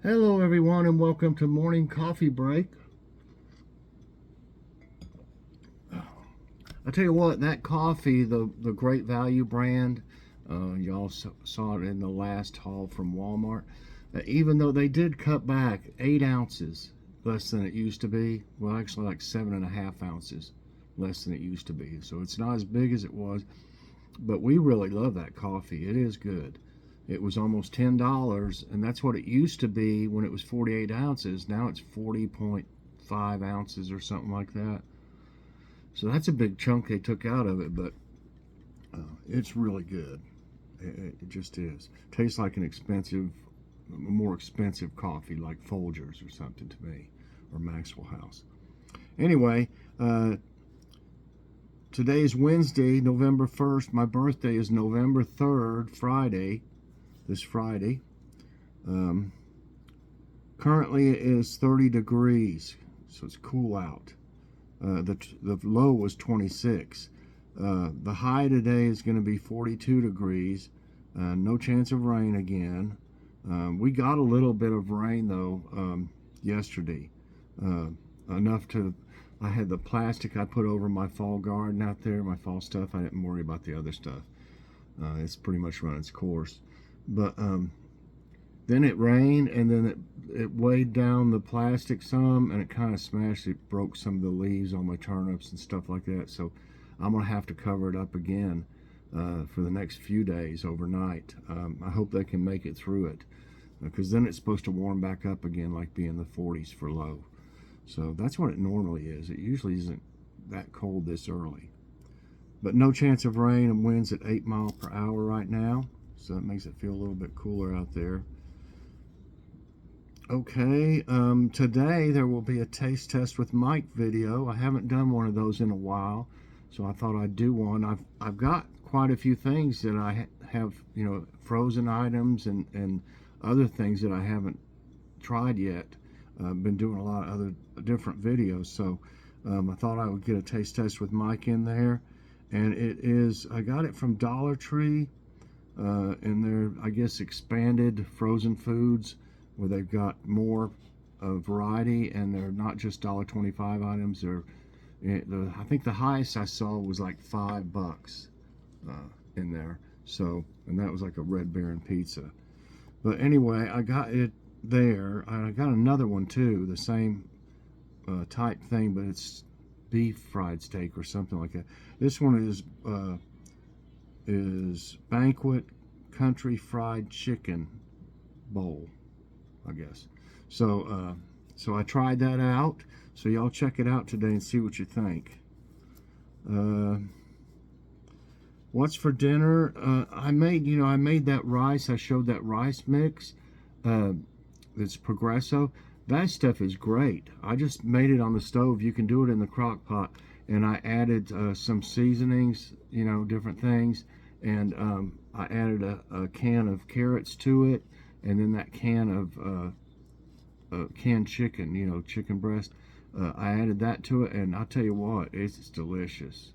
Hello everyone and welcome to Morning Coffee Break. I tell you what, that coffee, the Great Value brand, y'all saw it in the last haul from Walmart. Even though they did cut back 8 ounces less than it used to be, well actually like 7.5 ounces less than it used to be. So it's not as big as it was, but we really love that coffee. It is good. It was almost $10, and that's what it used to be when it was 48 ounces. Now it's 40.5 ounces or something like that. So that's a big chunk they took out of it, but it's really good. It just is. Tastes like an more expensive coffee, like Folgers or something to me, or Maxwell House. Anyway, today's Wednesday, November 1st. My birthday is November 3rd, Friday. This Friday. Currently it is 30 degrees, so it's cool out. The low was 26. The high today is going to be 42 degrees. No chance of rain again. We got a little bit of rain though yesterday. Enough to, I had the plastic I put over my fall garden out there, my fall stuff. I didn't worry about the other stuff. It's pretty much run its course. But then it rained, and then it weighed down the plastic some, and it kind of smashed it, broke some of the leaves on my turnips and stuff like that. So I'm gonna have to cover it up again for the next few days overnight. I hope they can make it through it, because then it's supposed to warm back up again, like be in the 40s for low. So that's what it normally is. It usually isn't that cold this early. But no chance of rain, and winds at 8 miles per hour right now. So that makes it feel a little bit cooler out there. Okay, today there will be a taste test with Mike video. I haven't done one of those in a while, so I thought I'd do one. I've got quite a few things that I have, frozen items and other things that I haven't tried yet. I've been doing a lot of other different videos, so I thought I would get a taste test with Mike in there. And I got it from Dollar Tree. And they're, I guess, expanded frozen foods where they've got more variety, and they're not just $1.25 items. I think the highest I saw was like $5 in there. So, and that was like a Red Baron pizza. But anyway, I got it there. I got another one too, the same type thing, but it's beef fried steak or something like that. This one is Banquet Country Fried Chicken Bowl, I guess. So I tried that out. So y'all check it out today and see what you think. What's for dinner? I made that rice. I showed that rice mix. It's Progresso. That stuff is great. I just made it on the stove. You can do it in the crock pot. And I added some seasonings, different things. And I added a can of carrots to it. And then that can of canned chicken, chicken breast. I added that to it. And I'll tell you what, it's delicious.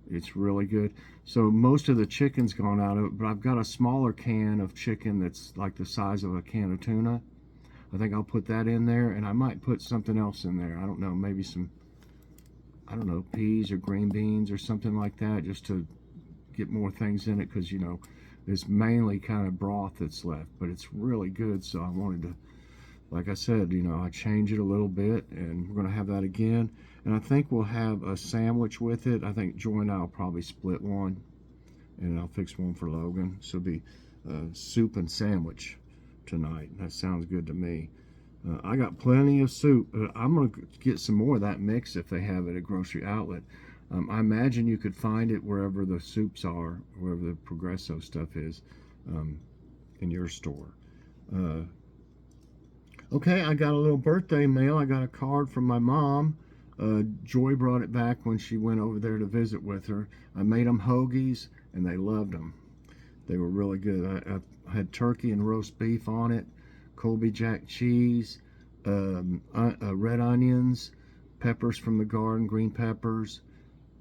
It's really good. So most of the chicken's gone out of it. But I've got a smaller can of chicken that's like the size of a can of tuna. I think I'll put that in there, and I might put something else in there. I don't know, maybe some, peas or green beans or something like that, just to get more things in it, because, it's mainly kind of broth that's left, but it's really good. So I wanted to, like I said, I change it a little bit, and we're going to have that again. And I think we'll have a sandwich with it. I think Joy and I will probably split one, and I'll fix one for Logan. So it'll be soup and sandwich tonight. That sounds good to me. I got plenty of soup. I'm going to get some more of that mix if they have it at Grocery Outlet. I imagine you could find it wherever the soups are, wherever the Progresso stuff is in your store. Okay, I got a little birthday mail. I got a card from my mom. Joy brought it back when she went over there to visit with her. I made them hoagies, and they loved them. They were really good. I had turkey and roast beef on it, Colby Jack cheese, red onions, peppers from the garden, green peppers.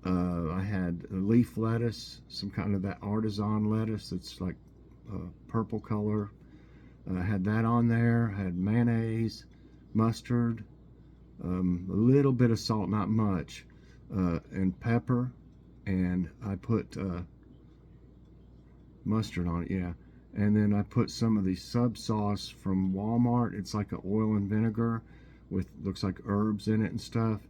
I had leaf lettuce, some kind of that artisan lettuce that's like purple color. I had that on there. I had mayonnaise, mustard, a little bit of salt, not much, and pepper, and I put mustard on it, yeah. And then I put some of the sub sauce from Walmart. It's like an oil and vinegar with, looks like herbs in it and stuff.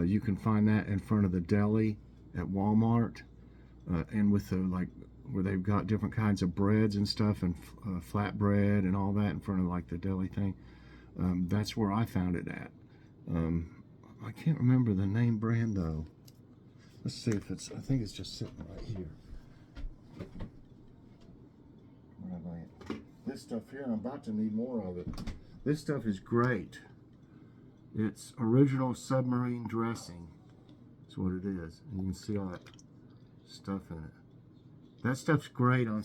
You can find that in front of the deli at Walmart, and with the, like, where they've got different kinds of breads and stuff, and flatbread and all that in front of like the deli thing. That's where I found it at. I can't remember the name brand though. Let's see if it's, I think it's just sitting right here. This stuff here, I'm about to need more of it. This stuff is great. It's original submarine dressing. That's what it is. And you can see all that stuff in it. That stuff's great on,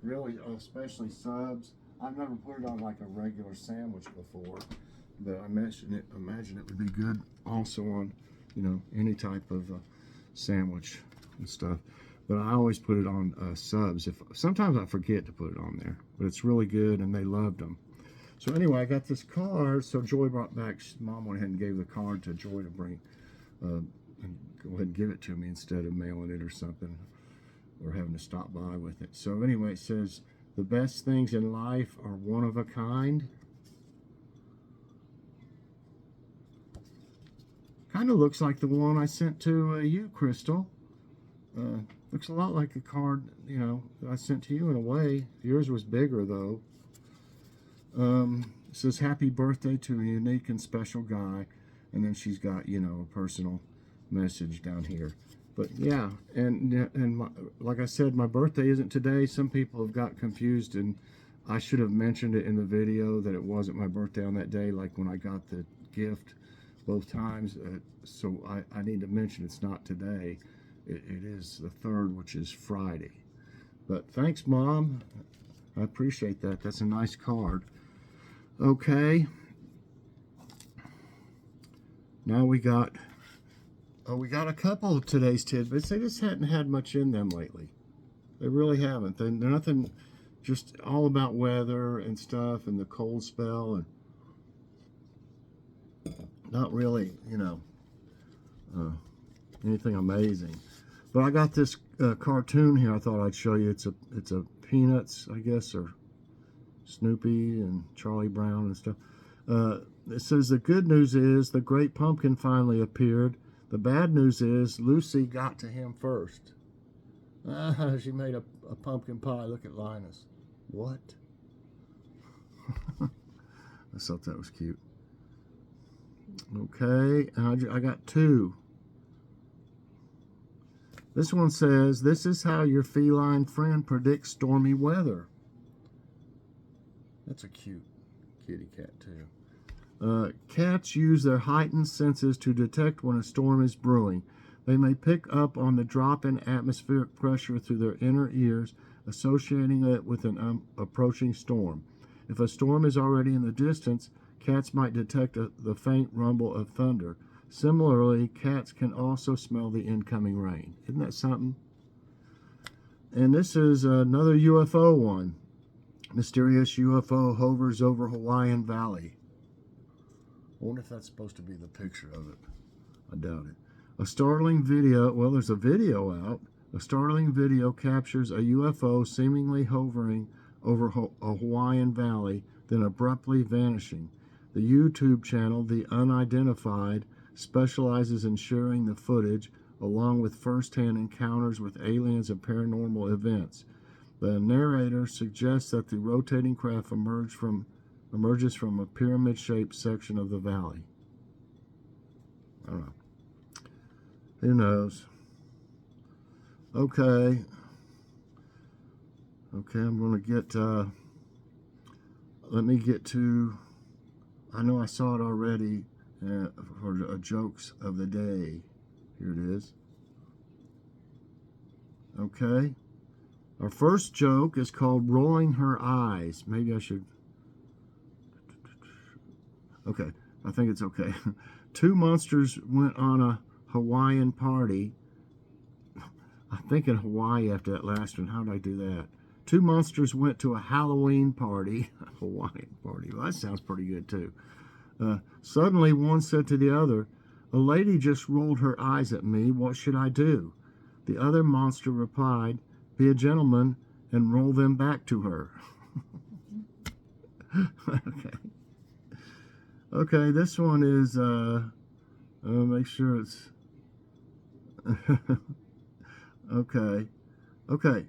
really, especially subs. I've never put it on like a regular sandwich before, but I imagine it would be good also on, you know, any type of sandwich and stuff. But I always put it on subs. Sometimes I forget to put it on there, but it's really good, and they loved them. So anyway, I got this card. So Joy brought back. Mom went ahead and gave the card to Joy to bring, and go ahead and give it to me instead of mailing it or something, or having to stop by with it. So anyway, it says, the best things in life are one of a kind. Kind of looks like the one I sent to you, Crystal. Looks a lot like a card, you know, that I sent to you in a way. Yours was bigger though. It says, happy birthday to a unique and special guy. And then she's got, you know, a personal message down here. But yeah, and like I said, my birthday isn't today. Some people have got confused, and I should have mentioned it in the video that it wasn't my birthday on that day, like when I got the gift both times. So I need to mention it's not today. It is the 3rd, which is Friday. But thanks, Mom. I appreciate that. That's a nice card. Okay. Now we got a couple of today's tidbits. They just hadn't had much in them lately. They really haven't. They're nothing, just all about weather and stuff and the cold spell, and not really, you know, anything amazing. But I got this cartoon here I thought I'd show you. It's a Peanuts, I guess, or Snoopy and Charlie Brown and stuff. It says, the good news is the great pumpkin finally appeared. The bad news is Lucy got to him first. She made a pumpkin pie. Look at Linus. What? I thought that was cute. Okay, and I got 2. This one says, this is how your feline friend predicts stormy weather. That's a cute kitty cat, too. Cats use their heightened senses to detect when a storm is brewing. They may pick up on the drop in atmospheric pressure through their inner ears, associating it with an approaching storm. If a storm is already in the distance, cats might detect the faint rumble of thunder. Similarly, cats can also smell the incoming rain. Isn't that something? And this is another UFO one. Mysterious UFO hovers over Hawaiian Valley. I wonder if that's supposed to be the picture of it. I doubt it. A startling video, well, there's a video out. A startling video captures a UFO seemingly hovering over a Hawaiian Valley, then abruptly vanishing. The YouTube channel, The Unidentified, specializes in sharing the footage along with first-hand encounters with aliens and paranormal events. The narrator suggests that the rotating craft emerges from a pyramid-shaped section of the valley. I don't know. Who knows? Okay. Okay, I'm going to get, let me get to, I know I saw it already, for jokes of the day. Here it is. Okay. Our first joke is called Rolling Her Eyes. Maybe I should. Okay. I think it's okay. 2 monsters went on a Hawaiian party. I'm thinking Hawaii after that last one. How did I do that? Two monsters went to a Halloween party, a Hawaiian party. Well, that sounds pretty good too. Suddenly, one said to the other, "A lady just rolled her eyes at me. What should I do?" The other monster replied, "Be a gentleman and roll them back to her." Okay. Okay, this one is, make sure it's, okay. Okay.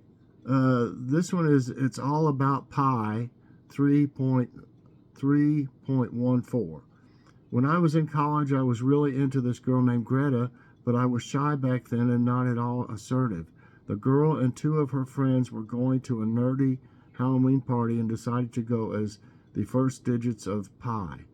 This one is, it's all about pi 3.3.14. When I was in college, I was really into this girl named Greta, but I was shy back then and not at all assertive. The girl and two of her friends were going to a nerdy Halloween party and decided to go as the first digits of pi.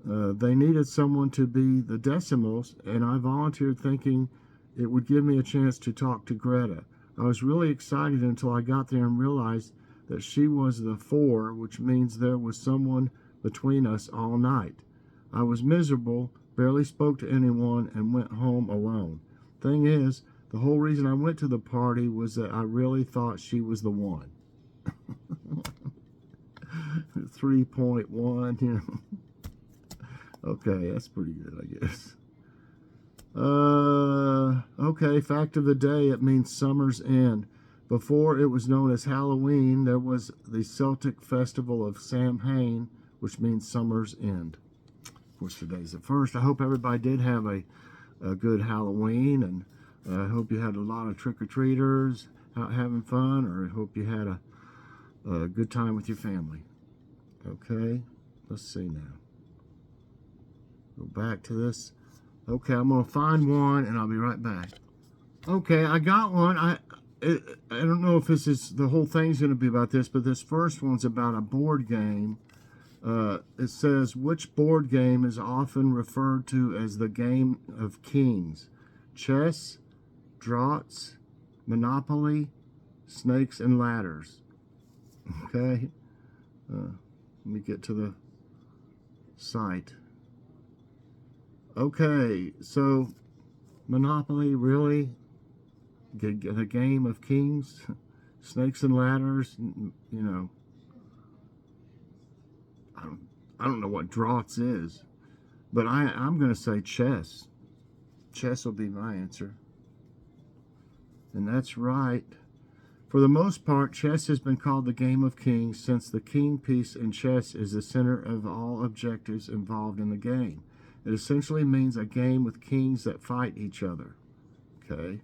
They needed someone to be the decimals, and I volunteered thinking it would give me a chance to talk to Greta. I was really excited until I got there and realized that she was the 4, which means there was someone between us all night. I was miserable, barely spoke to anyone, and went home alone. Thing is, the whole reason I went to the party was that I really thought she was the one. 3.1, you know. Okay, that's pretty good, I guess. Okay, fact of the day, it means summer's end. Before it was known as Halloween, there was the Celtic festival of Samhain, which means summer's end. Of course, today's the first. I hope everybody did have a good Halloween, and I hope you had a lot of trick-or-treaters out having fun, or I hope you had a good time with your family. Okay, let's see now. Go back to this. Okay, I'm going to find one, and I'll be right back. Okay, I got one. I don't know if this is, the whole thing's going to be about this, but this first one's about a board game. It says, which board game is often referred to as the game of kings? Chess, draughts, Monopoly, snakes and ladders. Okay, let me get to the site. Okay, so Monopoly, really? The game of kings? Snakes and ladders? You know, I don't know what draughts is, but I'm going to say chess. Chess will be my answer. And that's right. For the most part, chess has been called the game of kings since the king piece in chess is the center of all objectives involved in the game. It essentially means a game with kings that fight each other. Okay.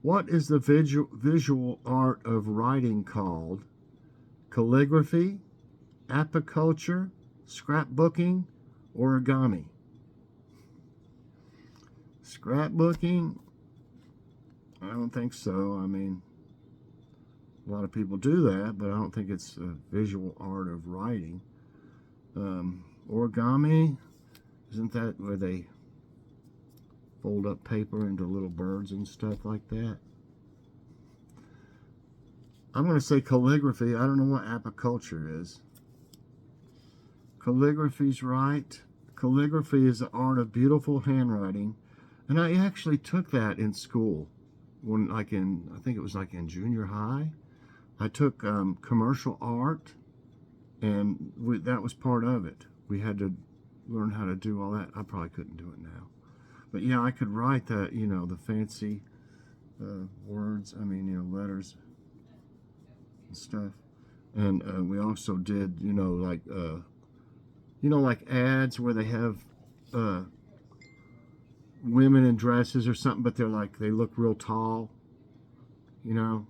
What is the visual art of writing called? Calligraphy, apiculture, scrapbooking, origami? Scrapbooking? I don't think so. I mean, a lot of people do that, but I don't think it's a visual art of writing. Origami, isn't that where they fold up paper into little birds and stuff like that? I'm going to say calligraphy. I don't know what apiculture is. Calligraphy's right. Calligraphy is the art of beautiful handwriting, and I actually took that in school. When, like in, I think it was like in junior high, I took commercial art, and that was part of it. We had to learn how to do all that. I probably couldn't do it now, but yeah, I could write that, you know, the fancy words. I mean, you know, letters and stuff. And we also did, you know, like ads where they have women in dresses or something, but they're like, they look real tall, you know.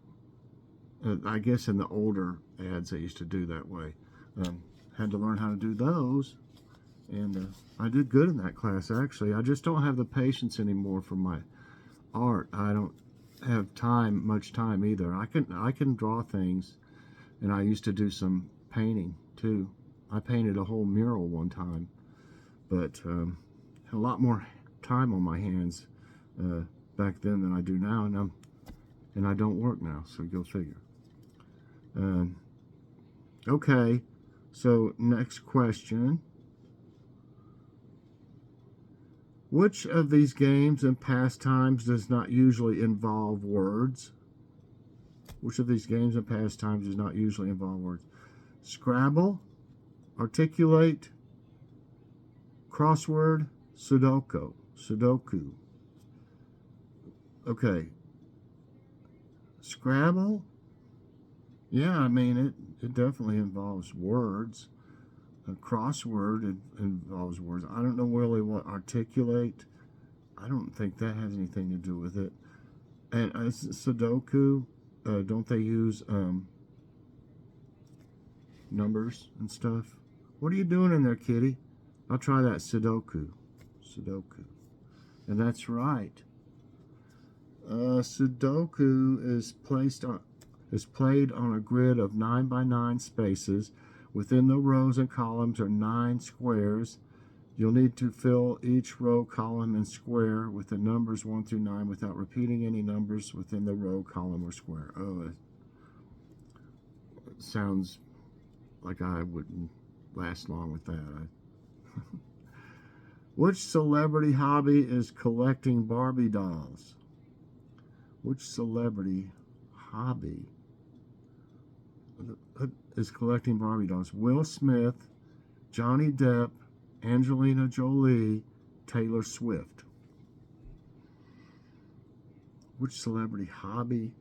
I guess in the older ads they used to do that way. Had to learn how to do those, and I did good in that class, actually. I just don't have the patience anymore for my art. I don't have much time either. I can draw things, and I used to do some painting too. I painted a whole mural one time, but had a lot more time on my hands back then than I do now, and I don't work now, so go figure. Okay, so next question. Which of these games and pastimes does not usually involve words? Which of these games and pastimes does not usually involve words? Scrabble, articulate, crossword, Sudoku. Sudoku. Okay. Scrabble? Yeah, I mean, it definitely involves words. A crossword, it involves words. I don't know really what articulate. I don't think that has anything to do with it. And Sudoku, don't they use numbers and stuff? What are you doing in there, kitty? I'll try that Sudoku. Sudoku. And that's right. Sudoku is played on a grid of 9 by 9 spaces. Within the rows and columns are 9 squares. You'll need to fill each row, column, and square with the numbers 1 through 9 without repeating any numbers within the row, column, or square. Oh, it sounds like I wouldn't last long with that. Which celebrity hobby is collecting Barbie dolls? Which celebrity hobby is collecting Barbie dolls? Will Smith, Johnny Depp, Angelina Jolie, Taylor Swift. Which celebrity hobby?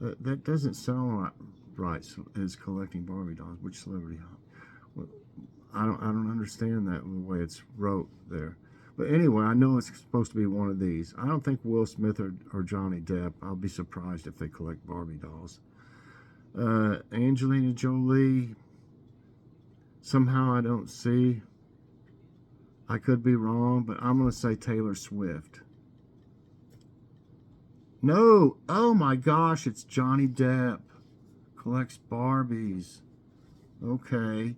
That doesn't sound right. Is collecting Barbie dolls. Which celebrity hobby? Well, I don't understand that the way it's wrote there. But anyway, I know it's supposed to be one of these. I don't think Will Smith or Johnny Depp. I'll be surprised if they collect Barbie dolls. Angelina Jolie. Somehow I don't see. I could be wrong, but I'm going to say Taylor Swift. No! Oh my gosh, it's Johnny Depp. Collects Barbies. Okay.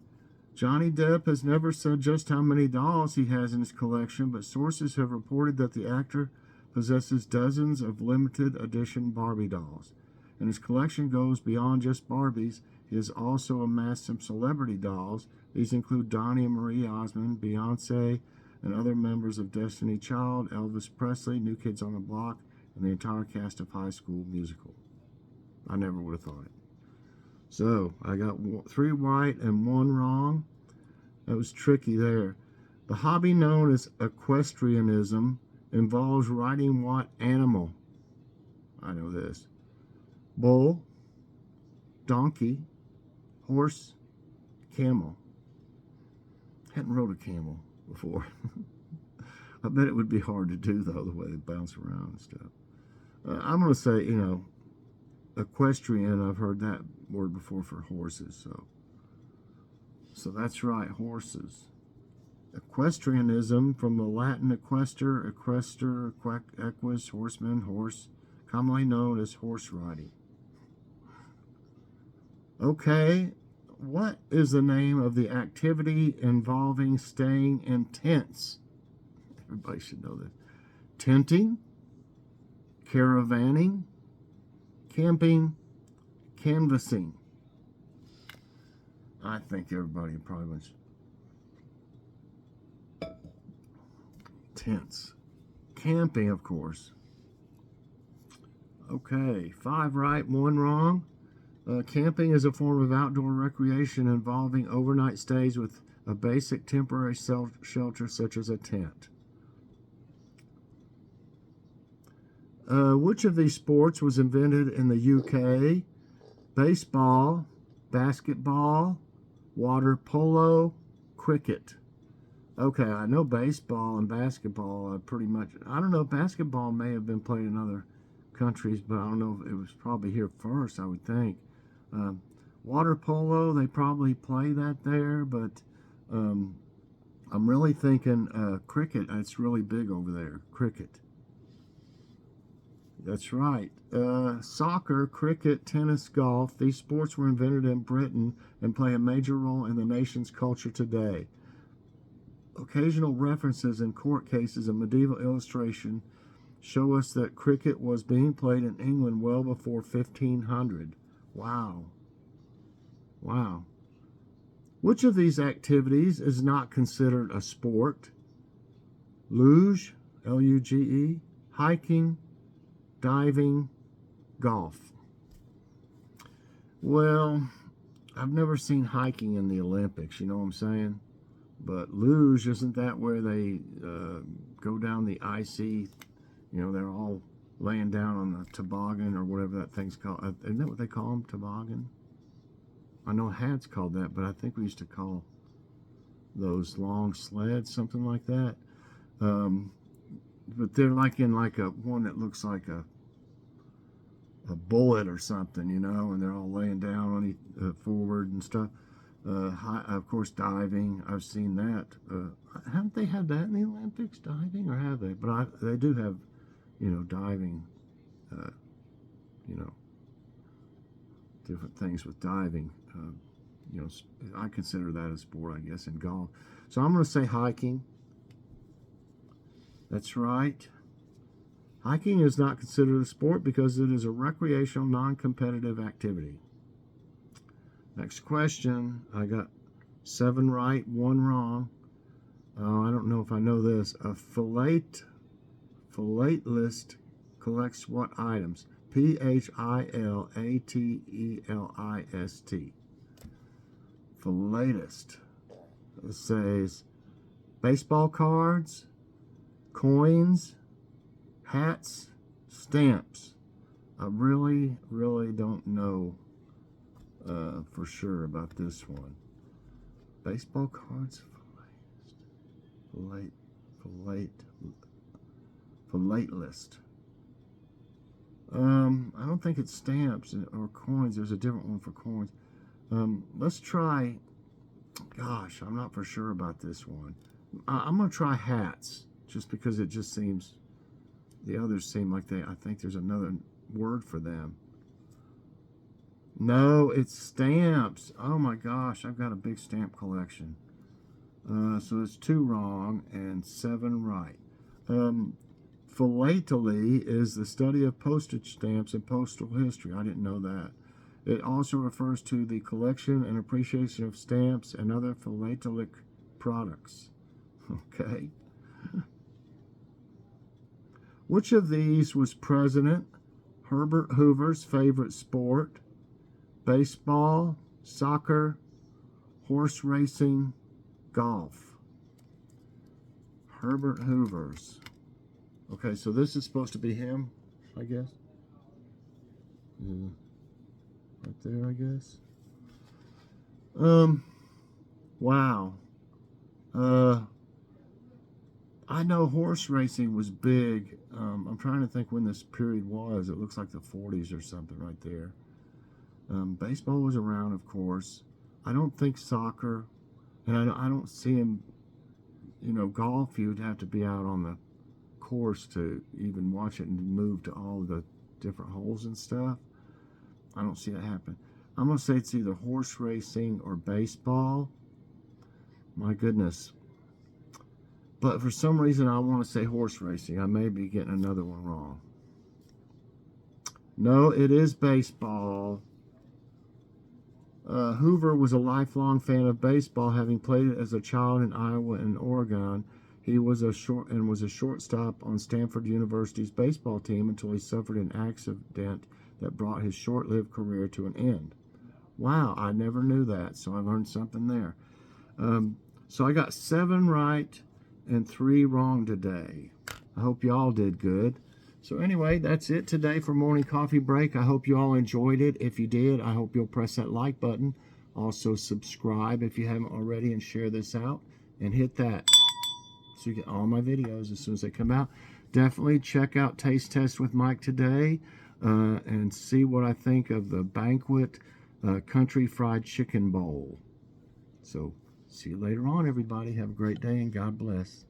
Johnny Depp has never said just how many dolls he has in his collection, but sources have reported that the actor possesses dozens of limited edition Barbie dolls. And his collection goes beyond just Barbies. He has also amassed some celebrity dolls. These include Donnie and Marie Osmond, Beyonce, and other members of Destiny Child, Elvis Presley, New Kids on the Block, and the entire cast of High School Musical. I never would have thought it. So, I got 3 right and 1 wrong. That was tricky there. The hobby known as equestrianism involves riding what animal? I know this. Bull, donkey, horse, camel. Hadn't rode a camel before. I bet it would be hard to do, though, the way they bounce around and stuff. I'm going to say, equestrian. I've heard that word before for horses, so that's right, horses. Equestrianism, from the Latin equester, equus, horseman, horse, commonly known as horse riding. Okay, what is the name of the activity involving staying in tents? Everybody should know this. Tenting, caravanning, camping, canvassing. I think everybody probably was. Tents. Camping, of course. Okay, 5 right, 1 wrong. Camping is a form of outdoor recreation involving overnight stays with a basic temporary shelter such as a tent. Which of these sports was invented in the UK? Baseball, basketball, water polo, cricket. Okay, I know baseball and basketball pretty much. I don't know, basketball may have been played in other countries, but I don't know if it was probably here first, I would think. Water polo, they probably play that there, but I'm really thinking cricket. It's really big over there, cricket. That's right. Soccer, cricket, tennis, golf, these sports were invented in Britain and play a major role in the nation's culture today. Occasional references in court cases and medieval illustration show us that cricket was being played in England well before 1500. Wow. Wow. Which of these activities is not considered a sport? Luge, L-U-G-E, hiking, diving, golf. Well, I've never seen hiking in the Olympics, you know what I'm saying? But luge, isn't that where they go down the icy, they're all laying down on the toboggan or whatever that thing's called. Isn't that what they call them, toboggan? I know Hat's called that, but I think we used to call those long sleds something like that. Um, but they're like in like a one that looks like a bullet or something, and they're all laying down on forward and stuff. Of course, diving. I've seen that. Haven't they had that in the Olympics, diving, or have they? But they do have, diving. Uh, you know, different things with diving. I consider that a sport, I guess, in golf. So I'm going to say hiking. That's right. Hiking is not considered a sport because it is a recreational, non-competitive activity. Next question. I got 7 right, 1 wrong. I don't know if I know this. A philatelist collects what items? Philatelist. Philatist. It says baseball cards, coins, hats, stamps. I really, really don't know for sure about this one. Baseball cards, philatelist. I don't think it's stamps or coins. There's a different one for coins. Let's try. Gosh, I'm not for sure about this one. I'm gonna try hats, just because it just seems. The others seem like I think there's another word for them. No, it's stamps. Oh my gosh, I've got a big stamp collection. So it's 2 wrong and 7 right. Philately is the study of postage stamps and postal history. I didn't know that. It also refers to the collection and appreciation of stamps and other philatelic products. Okay. Which of these was President Herbert Hoover's favorite sport? Baseball, soccer, horse racing, golf. Herbert Hoover's. Okay, so this is supposed to be him, I guess. Right there, I guess. Wow. I know horse racing was big. I'm trying to think when this period was. It looks like the 40s or something right there. Baseball was around, of course. I don't think soccer, and I don't see him. Golf, you'd have to be out on the course to even watch it and move to all the different holes and stuff. I don't see that happen. I'm going to say it's either horse racing or baseball. My goodness. But for some reason, I want to say horse racing. I may be getting another one wrong. No, it is baseball. Hoover was a lifelong fan of baseball, having played it as a child in Iowa and Oregon. He was a shortstop on Stanford University's baseball team until he suffered an accident that brought his short-lived career to an end. Wow, I never knew that, so I learned something there. So I got 7 right and 3 wrong today. I hope you all did good. So anyway, that's it today for Morning Coffee Break. I hope you all enjoyed it. If you did, I hope you'll press that like button. Also subscribe if you haven't already, and share this out. And hit that so you get all my videos as soon as they come out. Definitely check out Taste Test with Mike today and see what I think of the Banquet Country Fried Chicken Bowl. So see you later on, everybody. Have a great day and God bless.